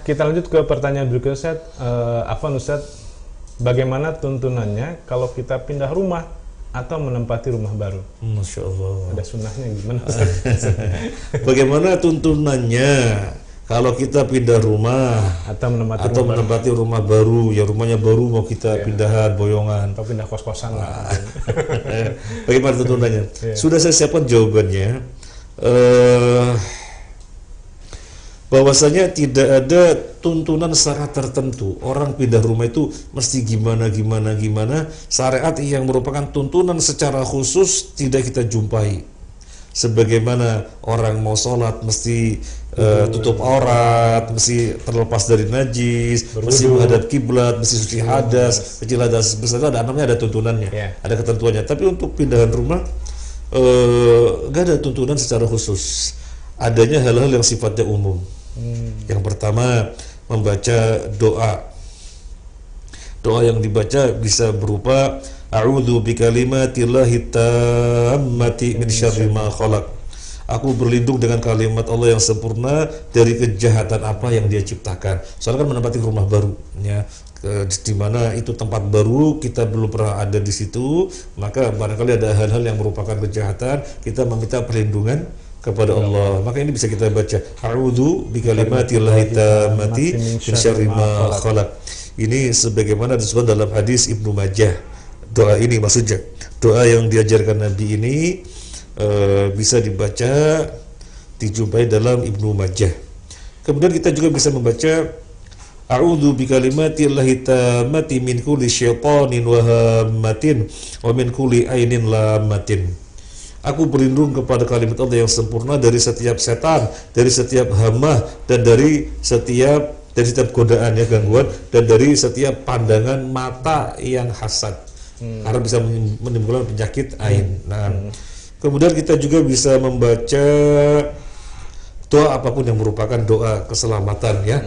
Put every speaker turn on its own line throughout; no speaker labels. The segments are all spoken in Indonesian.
Kita lanjut ke pertanyaan berikutnya, Ustaz. Afwan Ustaz, bagaimana tuntunannya kalau kita pindah rumah atau menempati rumah baru?
Masya Allah.
Ada sunnahnya gimana, Ustaz?
Bagaimana tuntunannya kalau kita pindah rumah
Atau
menempati rumah baru? Ya rumahnya baru, mau kita pindahan boyongan
atau pindah kos-kosan lah.
Bagaimana tuntunannya? Sudah saya siapkan jawabannya. Bahwasanya tidak ada tuntunan secara tertentu. Orang pindah rumah itu mesti gimana. Syariat yang merupakan tuntunan secara khusus tidak kita jumpai. Sebagaimana orang mau sholat mesti tutup aurat, mesti terlepas dari najis, mesti menghadap kiblat, mesti suci hadas, kecil hadas besar, ada namanya, ada tuntunannya, ada ketentuannya. Tapi untuk pindahan rumah gak ada tuntunan secara khusus. Adanya hal-hal yang sifatnya umum. Yang pertama, membaca doa. Doa yang dibaca bisa berupa a'udzu bikalimatillahi tammati min syarri ma khalaq. Aku berlindung dengan kalimat Allah yang sempurna dari kejahatan apa yang Dia ciptakan. Soalnya kan menempati rumah baru, ya, di mana itu tempat baru, kita belum pernah ada di situ, maka barangkali ada hal-hal yang merupakan kejahatan, kita meminta perlindungan kepada Allah. Maka ini bisa kita baca a'udzu bikalimatillahi tammati min syarri ma khalaq. Ini sebagaimana disebut dalam hadis Ibnu Majah. Doa ini maksudnya doa yang diajarkan Nabi ini bisa dibaca, dijumpai dalam Ibnu Majah. Kemudian kita juga bisa membaca a'udzu bikalimatillahi tammati min kulli syaitanin wa hammatin wa min kulli ainin lamatin. Aku berlindung kepada kalimat Allah yang sempurna dari setiap setan, dari setiap hamah, dan dari setiap godaan, ya, gangguan, dan dari setiap pandangan mata yang hasad, karena bisa menimbulkan penyakit ain. Nah, kemudian kita juga bisa membaca doa apapun yang merupakan doa keselamatan, ya,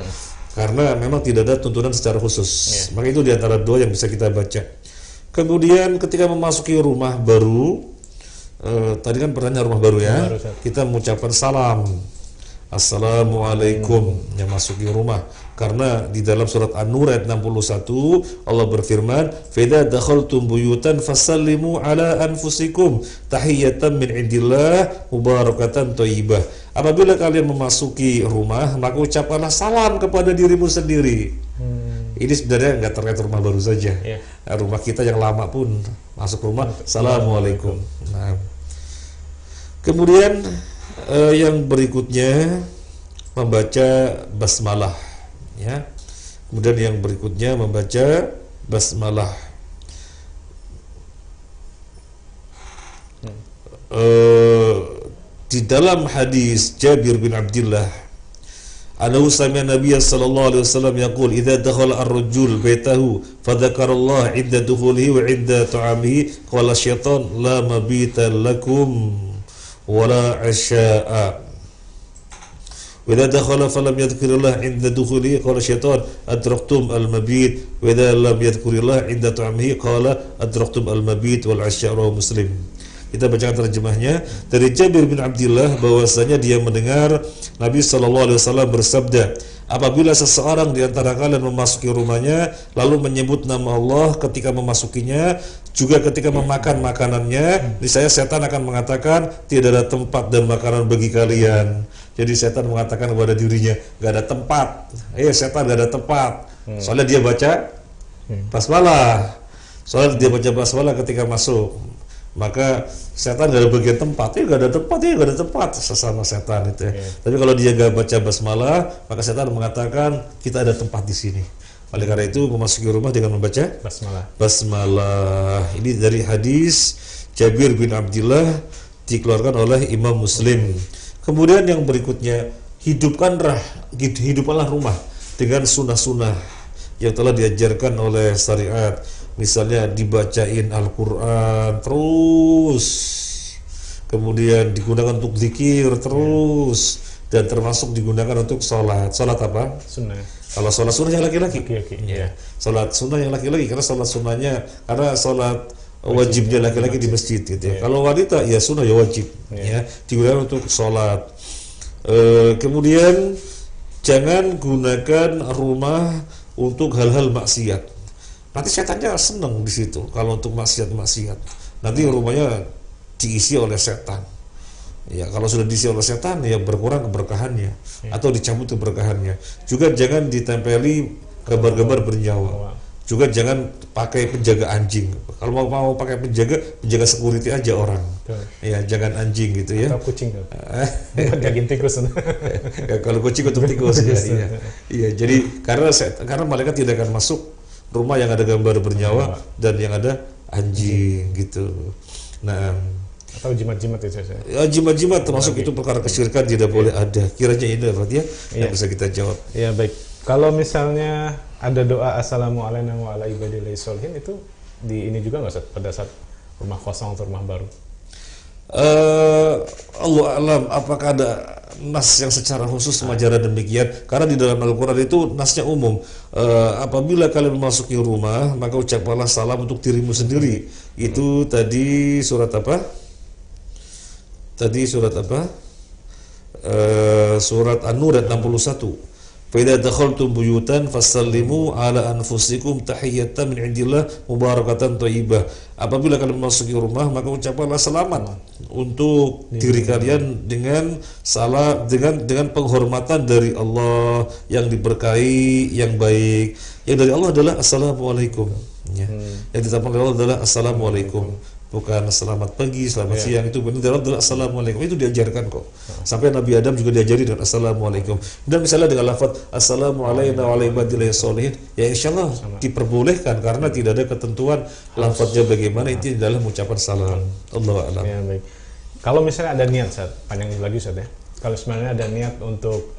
karena memang tidak ada tuntunan secara khusus. Maka itu diantara doa yang bisa kita baca. Kemudian ketika memasuki rumah baru, tadi kan pertanyaan rumah baru, ya, kita mengucapkan salam, Assalamualaikum, yang masuki rumah. Karena di dalam surat An-Nur ayat 61 Allah berfirman, "Fidza dakhaltum buyutan fasallimu ala anfusikum tahiyatan min indillah mubarakatan thayyibah." Apabila kalian memasuki rumah, maka ucapkanlah salam kepada dirimu sendiri. Ini sebenarnya nggak terkait rumah baru saja. Rumah kita yang lama pun masuk rumah, Assalamualaikum. Nah, kemudian yang berikutnya membaca basmalah, ya. Kemudian yang berikutnya membaca basmalah. Di dalam hadis Jabir bin Abdullah, annahu sami'a Nabiy sallallahu alaihi wasallam yaqul idza dakhala ar-rajul baitahu fadzakarallah 'inda dukhulihi wa 'inda ta'amihi qala syaitan la mabita lakum wala 'asya'a. Wa idza dakhala falam yadhkurillah 'inda dukhulihi qala syaitan adraktum al-mabit wa idza lam yadhkurillah 'inda ta'amihi qala adraktum al-mabit wal 'asya'. Muslim. Kita bacakan terjemahnya dari Jabir bin Abdullah bahwasanya dia mendengar Nabi SAW bersabda, apabila seseorang di antara kalian memasuki rumahnya lalu menyebut nama Allah ketika memasukinya, juga ketika memakan makanannya, niscaya setan akan mengatakan tidak ada tempat dan makanan bagi kalian. Jadi setan mengatakan kepada dirinya, gak ada tempat. Setan gak ada tempat. Soalnya dia baca basmalah. Soalnya dia baca basmalah ketika masuk. Maka setan gak ada bagian tempat, gak ada tempat sesama setan itu, ya. Tapi kalau dia gak baca basmalah, maka setan mengatakan kita ada tempat di sini. Oleh karena itu memasuki rumah dengan membaca basmalah. Ini dari hadis Jabir bin Abdullah, dikeluarkan oleh Imam Muslim. Kemudian yang berikutnya, hidupkanlah rumah dengan sunnah-sunnah yang telah diajarkan oleh syariat. Misalnya dibacain Al-Quran terus, kemudian digunakan untuk zikir terus, dan termasuk digunakan untuk sholat. Sholat apa?
Sunnah.
Kalau sholat sunnah yang laki-laki, ya. Sholat sunnah yang laki-laki, karena sholat sunnahnya, karena sholat wajibnya laki-laki di masjid, gitu, ya. Kalau wanita, ya sunnah ya wajib, ya, digunakan untuk sholat. Kemudian jangan gunakan rumah untuk hal-hal maksiat. Nanti setannya seneng di situ kalau untuk maksiat-maksiat. Nanti rumahnya diisi oleh setan. Ya, kalau sudah diisi oleh setan ya berkurang keberkahannya atau dicabut keberkahannya. Juga jangan ditempeli gambar-gambar bernyawa. Juga jangan pakai penjaga anjing. Kalau mau pakai penjaga security aja orang. Ya, jangan anjing gitu ya.
Atau kucing tuh. Daging tikus.
Kalau kucing untuk tikus ya. Iya. Iya, jadi karena malaikat tidak akan masuk rumah yang ada gambar bernyawa dan yang ada anjing gitu. Nah,
atau jimat-jimat itu saya.
Ya, jimat-jimat termasuk itu perkara kesyirikan tidak boleh ada. Kiranya ini dapat ya yang bisa kita jawab.
Iya, baik. Kalau misalnya ada doa assalamualaikum wa ala ibadillah sholihin itu di ini juga nggak Ustaz pada saat rumah kosong atau rumah baru?
Allah alam apakah ada nas yang secara khusus mengajarkan demikian, karena di dalam Al-Quran itu nasnya umum. Apabila kalian memasuki rumah maka ucapkanlah salam untuk dirimu sendiri. Itu tadi surat apa? Surat An-Nur ayat 61. Fa idza dakhaltum buyutan fasallimu ala anfusikum tahiyatan min indillah mubarakatan thayyibah. Apabila kalian memasuki rumah maka ucapkanlah selamat untuk diri kalian dengan penghormatan dari Allah yang diberkahi, yang baik. Yang dari Allah adalah assalamualaikum. Ya. Yang diucapkan oleh Allah adalah assalamualaikum. Bukan selamat pagi, selamat siang. Itu benar adalah assalamualaikum. Itu diajarkan kok. Sampai Nabi Adam juga diajari dengan assalamualaikum. Dan misalnya dengan lafaz assalamualaikum wa ala ibadillah sholihin, ya insyaallah diperbolehkan karena tidak ada ketentuan lafaznya bagaimana, itu adalah ucapan salam. Allahu a'lam.
Ya, baik. Kalau misalnya ada niat, Ustaz, panjang lagi Ustaz ya. Kalau sebenarnya ada niat untuk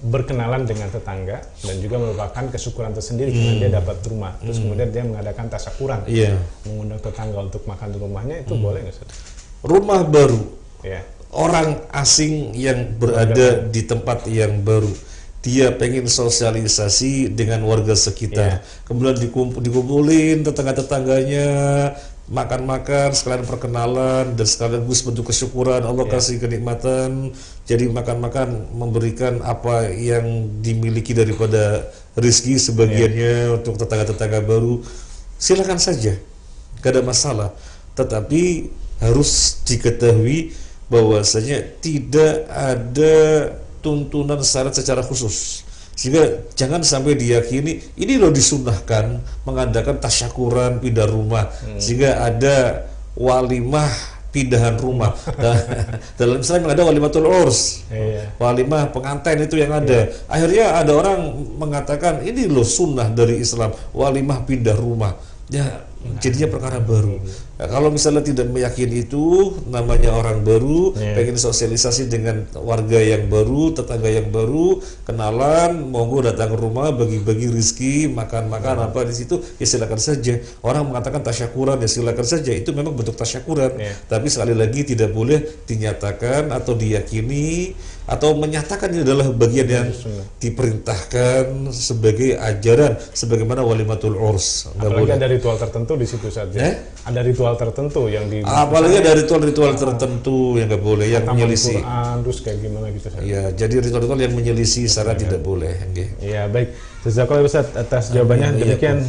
berkenalan dengan tetangga dan juga merupakan kesyukuran tersendiri karena dia dapat rumah, terus kemudian dia mengadakan tasyakuran, mengundang tetangga untuk makan di rumahnya, itu boleh nggak Ustaz?
Rumah baru, orang asing yang berada di tempat yang baru, dia pengen sosialisasi dengan warga sekitar, kemudian dikumpulin tetangga-tetangganya, makan-makan, sekalian perkenalan dan sekaligus bentuk kesyukuran Allah kasih kenikmatan. Jadi makan-makan memberikan apa yang dimiliki daripada rezeki sebagiannya untuk tetangga-tetangga baru. Silakan saja, gak ada masalah. Tetapi harus diketahui bahwasanya tidak ada tuntunan syarat secara khusus. Sehingga jangan sampai diyakini ini loh disunahkan mengadakan tasyakuran pindah rumah, sehingga ada walimah pindahan rumah. Dalam Islam ada walimatul urs, walimah pengantin itu yang ada. Akhirnya ada orang mengatakan ini loh sunnah dari Islam, walimah pindah rumah. Ya, jadinya perkara baru. Nah, kalau misalnya tidak meyakini itu, namanya orang baru, pengen sosialisasi dengan warga yang baru, tetangga yang baru, kenalan, monggo datang ke rumah, bagi-bagi rezeki, makan-makan apa di situ, ya silakan saja. Orang mengatakan tasyakuran, ya silakan saja. Itu memang bentuk tasyakuran. Tapi sekali lagi tidak boleh dinyatakan atau diyakini atau menyatakan ini adalah bagian yang diperintahkan sebagai ajaran sebagaimana walimatul urs.
Apalagi ada ritual tertentu di situ saja. Ada ritual tertentu yang di
apalagi ada ritual-ritual tertentu yang nggak boleh, yang menyelisih.
Terus kayak gimana gitu saja.
Ya, jadi ritual-ritual yang menyelisih syarat tidak boleh.
Iya, baik. Jazakallahu Ustaz atas jawabannya. Demikian